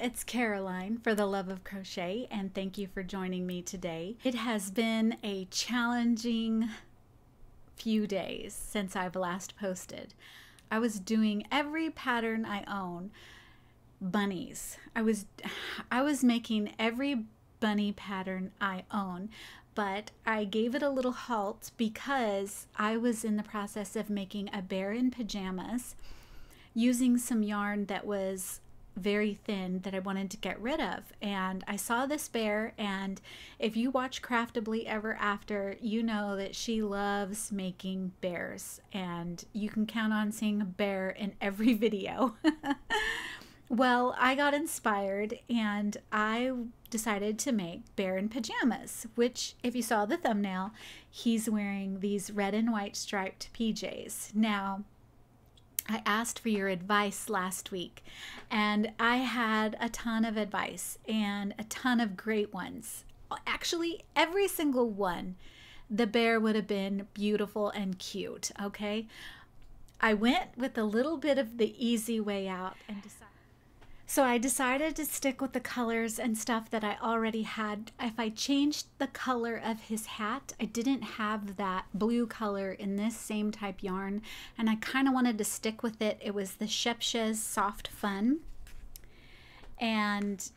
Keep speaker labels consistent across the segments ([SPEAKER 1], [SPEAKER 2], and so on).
[SPEAKER 1] it's Caroline for the Love of Crochet, and thank you for joining me today. It has been a challenging few days since I've last posted. I was doing every pattern I own, bunnies. I was making every bunny pattern I own, but I gave it a little halt because I was in the process of making a bear in pajamas using some yarn that was very thin that I wanted to get rid of. And I saw this bear, and if you watch Craftably Ever After, you know that she loves making bears, and you can count on seeing a bear in every video. Well, I got inspired and I decided to make bear in pajamas, which, if you saw the thumbnail, he's wearing these red and white striped PJs. Now, I asked for your advice last week, and I had a ton of advice and a ton of great ones. Actually, every single one, the bear would have been beautiful and cute, okay? I went with a little bit of the easy way out and I decided to stick with the colors and stuff that I already had. If I changed the color of his hat, I didn't have that blue color in this same type yarn, and I kind of wanted to stick with it. It was the Xoxo's Soft Fun, and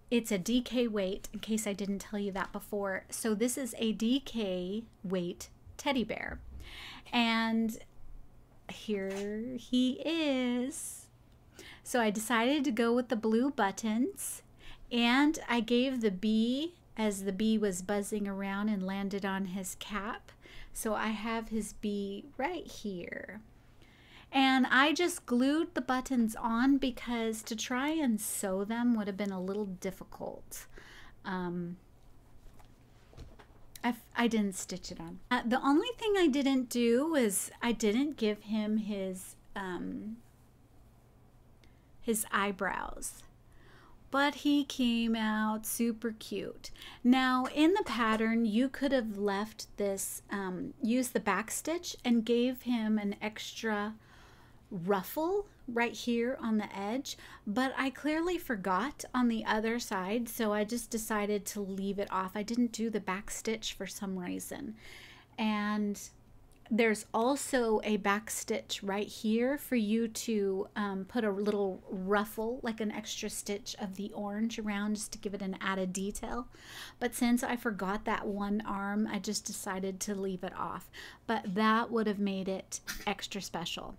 [SPEAKER 1] it's a DK weight, in case I didn't tell you that before. So this is a DK weight teddy bear, and here he is. So I decided to go with the blue buttons, and I gave the bee as the bee was buzzing around and landed on his cap. So I have his bee right here. And I just glued the buttons on because to try and sew them would have been a little difficult. I didn't stitch it on. The only thing I didn't do was I didn't give him his eyebrows, but he came out super cute. Now in the pattern you could have left this, used the back stitch and gave him an extra ruffle right here on the edge, but I clearly forgot on the other side, so I just decided to leave it off. I didn't do the back stitch for some reason, and there's also a back stitch right here for you to put a little ruffle, like an extra stitch of the orange around, just to give it an added detail. But since I forgot that one arm, I just decided to leave it off. But that would have made it extra special.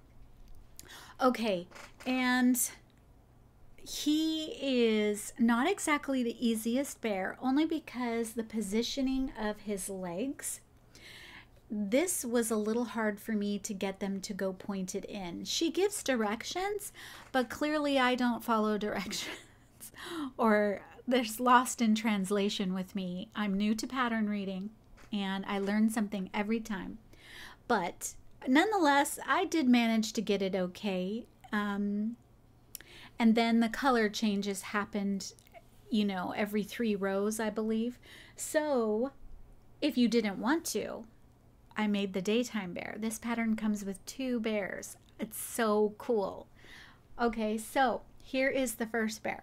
[SPEAKER 1] Okay, and he is not exactly the easiest bear, only because the positioning of his legs, this was a little hard for me to get them to go pointed in. She gives directions, but clearly I don't follow directions or there's lost in translation with me. I'm new to pattern reading and I learn something every time. But nonetheless, I did manage to get it okay. And then the color changes happened, you know, every 3 rows, I believe. So if you didn't want to, I made the daytime bear. This pattern comes with 2 bears. It's so cool. Okay, so here is the first bear.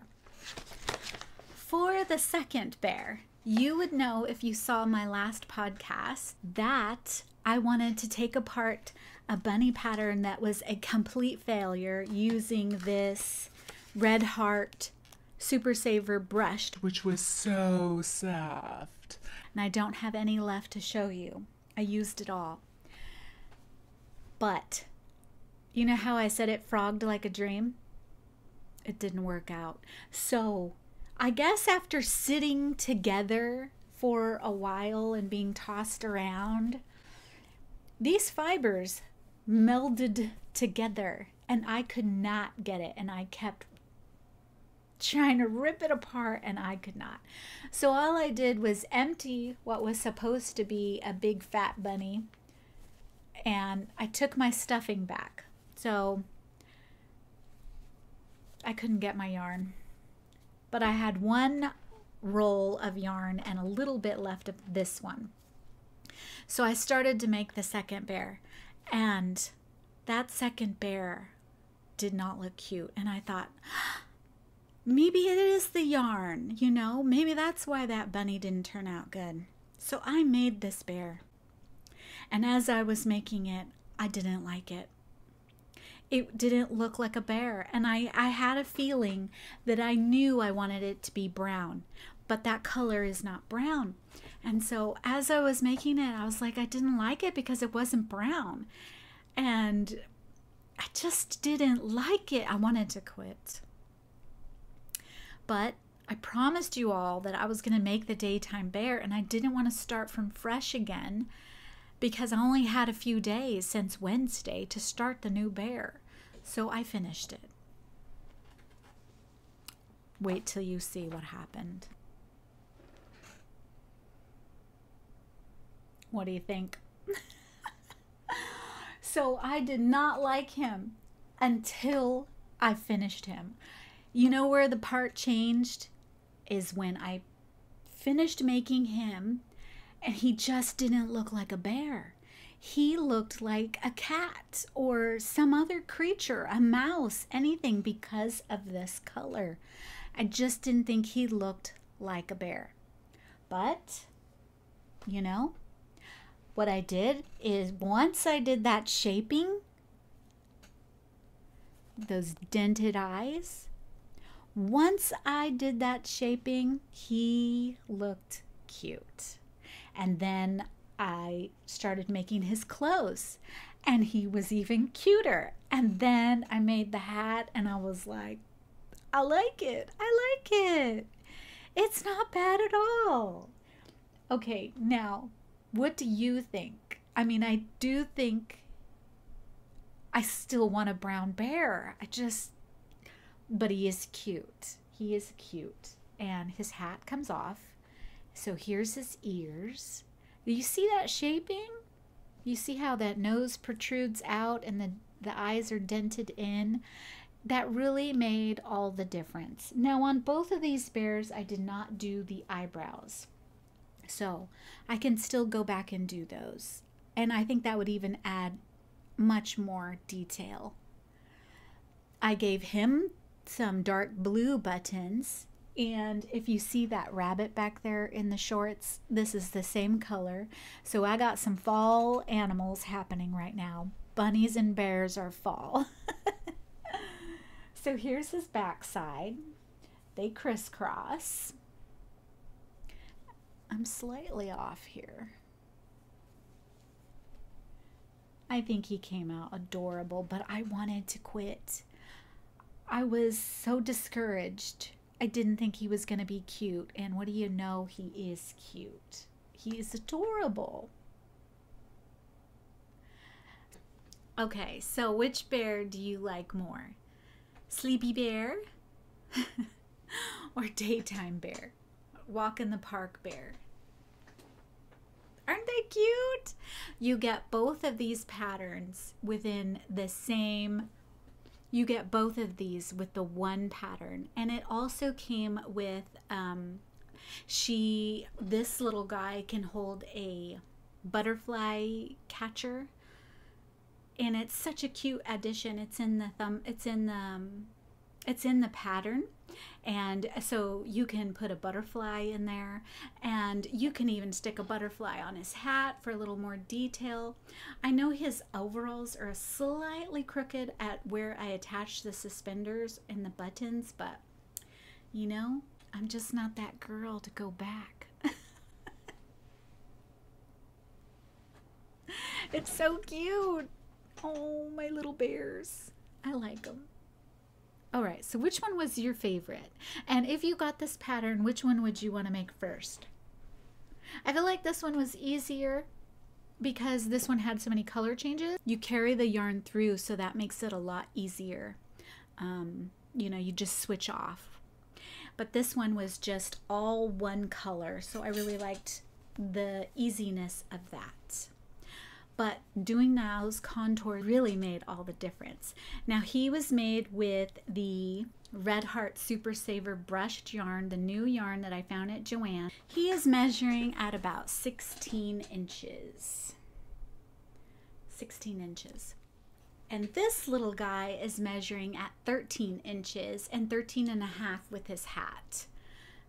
[SPEAKER 1] For the second bear, you would know if you saw my last podcast that I wanted to take apart a bunny pattern that was a complete failure using this Red Heart Super Saver brushed, which was so soft. And I don't have any left to show you. I used it all. But you know how I said it frogged like a dream? It didn't work out. So I guess after sitting together for a while and being tossed around, these fibers melded together and I could not get it, and I kept trying to rip it apart and I could not. So all I did was empty what was supposed to be a big fat bunny, and I took my stuffing back. So I couldn't get my yarn, but I had 1 roll of yarn and a little bit left of this one. So I started to make the second bear, and that second bear did not look cute, and I thought, maybe it is the yarn, you know, maybe that's why that bunny didn't turn out good. So I made this bear. And as I was making it, I didn't like it. It didn't look like a bear. And I had a feeling that I knew I wanted it to be brown, but that color is not brown. And so as I was making it, I was like, I didn't like it because it wasn't brown. And I just didn't like it. I wanted to quit. But I promised you all that I was going to make the daytime bear, and I didn't want to start from fresh again because I only had a few days since Wednesday to start the new bear. So I finished it. Wait till you see what happened. What do you think? So I did not like him until I finished him. You know where the part changed is when I finished making him and he just didn't look like a bear. He looked like a cat or some other creature, a mouse, anything, because of this color. I just didn't think he looked like a bear. But, you know, what I did is once I did that shaping, those dented eyes, once I did that shaping, he looked cute. And then I started making his clothes and he was even cuter. And then I made the hat and I was like, I like it. I like it. It's not bad at all. Okay, now, what do you think? I mean, I do think I still want a brown bear. But he is cute. He is cute. And his hat comes off. So here's his ears. Do you see that shaping? You see how that nose protrudes out and the eyes are dented in? That really made all the difference. Now on both of these bears, I did not do the eyebrows. So I can still go back and do those. And I think that would even add much more detail. I gave him some dark blue buttons. And if you see that rabbit back there in the shorts, this is the same color. So I got some fall animals happening right now. Bunnies and bears are fall. So here's his backside. They crisscross. I'm slightly off here. I think he came out adorable, but I wanted to quit. I was so discouraged. I didn't think he was going to be cute. And what do you know? He is cute. He is adorable. Okay, so which bear do you like more? Sleepy bear or daytime bear? Walk in the park bear. Aren't they cute? You get both of these patterns within the same. You get both of these with the one pattern. And it also came with, this little guy can hold a butterfly catcher. And it's such a cute addition. It's in the pattern. And so you can put a butterfly in there, and you can even stick a butterfly on his hat for a little more detail. I know his overalls are slightly crooked at where I attach the suspenders and the buttons, but you know, I'm just not that girl to go back. It's so cute. Oh, my little bears. I like them. All right, so which one was your favorite? And if you got this pattern, which one would you want to make first? I feel like this one was easier because this one had so many color changes. You carry the yarn through, so that makes it a lot easier. You know, you just switch off. But this one was just all one color, so I really liked the easiness of that. But doing those contours really made all the difference. Now he was made with the Red Heart Super Saver brushed yarn, the new yarn that I found at Joann. He is measuring at about 16 inches. 16 inches. And this little guy is measuring at 13 inches and 13 and a half with his hat.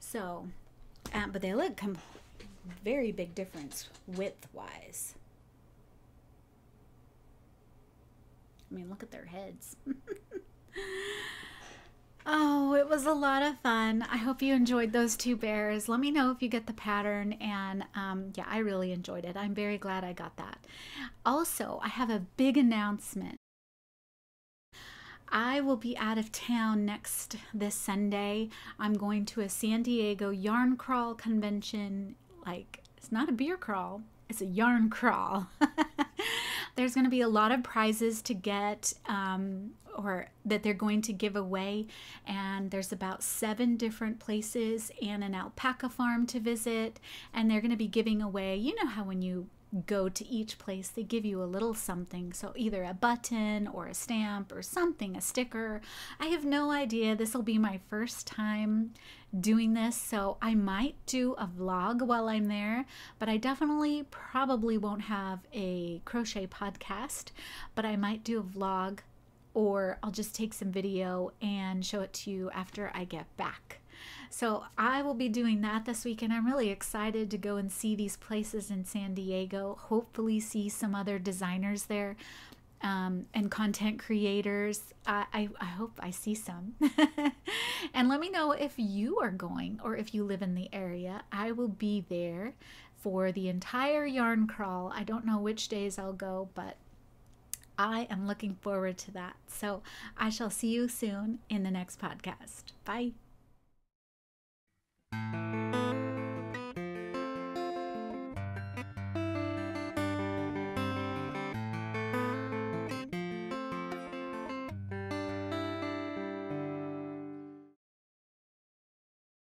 [SPEAKER 1] So, but they look very big difference width-wise. I mean, look at their heads. Oh, it was a lot of fun. I hope you enjoyed those two bears. Let me know if you get the pattern. And yeah, I really enjoyed it. I'm very glad I got that. Also, I have a big announcement. I will be out of town this Sunday. I'm going to a San Diego yarn crawl convention. Like, it's not a beer crawl, it's a yarn crawl. There's going to be a lot of prizes to get, or that they're going to give away. And there's about 7 different places and an alpaca farm to visit. And they're going to be giving away, you know how when you go to each place, they give you a little something. So either a button or a stamp or something, a sticker. I have no idea. This will be my first time doing this, so I might do a vlog while I'm there, but I definitely probably won't have a crochet podcast, but I might do a vlog, or I'll just take some video and show it to you after I get back. So I will be doing that this weekend. I'm really excited to go and see these places in San Diego, hopefully see some other designers there, and content creators. I hope I see some. And let me know if you are going or if you live in the area. I will be there for the entire yarn crawl. I don't know which days I'll go, but I am looking forward to that. So I shall see you soon in the next podcast. Bye.